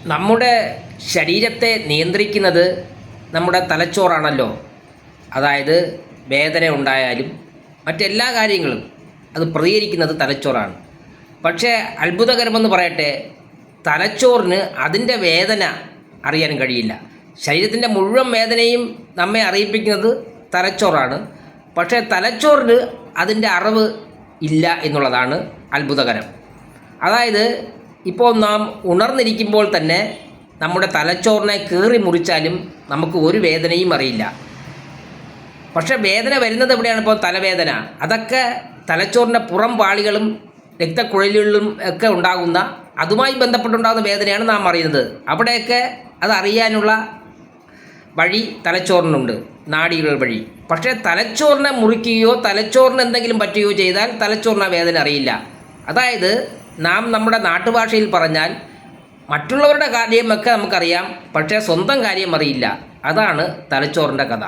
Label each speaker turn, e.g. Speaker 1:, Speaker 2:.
Speaker 1: നമ്മുടെ ശരീരത്തെ നിയന്ത്രിക്കുന്നത് നമ്മുടെ തലച്ചോറാണല്ലോ. അതായത് വേദന ഉണ്ടായാലും മറ്റെല്ലാ കാര്യങ്ങളും അത് പ്രതികരിക്കുന്നത് തലച്ചോറാണ്. പക്ഷേ അത്ഭുതകരമെന്ന് പറയട്ടെ, തലച്ചോറിന് അതിൻ്റെ വേദന അറിയാൻ കഴിയില്ല. ശരീരത്തിൻ്റെ മുഴുവൻ വേദനയും നമ്മെ അറിയിപ്പിക്കുന്നത് തലച്ചോറാണ്. പക്ഷേ തലച്ചോറിന് അതിൻ്റെ അറിവ് ഇല്ല എന്നുള്ളതാണ് അത്ഭുതകരം. അതായത് ഇപ്പോൾ നാം ഉണർന്നിരിക്കുമ്പോൾ തന്നെ നമ്മുടെ തലച്ചോറിനെ കീറി മുറിച്ചാലും നമുക്ക് ഒരു വേദനയും അറിയില്ല. പക്ഷേ വേദന വരുന്നത് എവിടെയാണ്? ഇപ്പോൾ തലവേദന, അതൊക്കെ തലച്ചോറിൻ്റെ പുറം പാളികളും രക്തക്കുഴലുകളിലും ഒക്കെ ഉണ്ടാകുന്ന അതുമായി ബന്ധപ്പെട്ടുണ്ടാകുന്ന വേദനയാണ് നാം അറിയുന്നത്. അവിടെയൊക്കെ അത് അറിയാനുള്ള വഴി തലച്ചോറിനുണ്ട്, നാഡികൾ വഴി. പക്ഷേ തലച്ചോറിനെ മുറിക്കുകയോ തലച്ചോറിന് എന്തെങ്കിലും പറ്റുകയോ ചെയ്താൽ തലച്ചോറിന് ആ വേദന അറിയില്ല. അതായത് നാം നമ്മുടെ നാട്ടുഭാഷയിൽ പറഞ്ഞാൽ മറ്റുള്ളവരുടെ കാര്യമൊക്കെ നമുക്കറിയാം, പക്ഷേ സ്വന്തം കാര്യം അറിയില്ല. അതാണ് തലച്ചോറിൻ്റെ കഥ.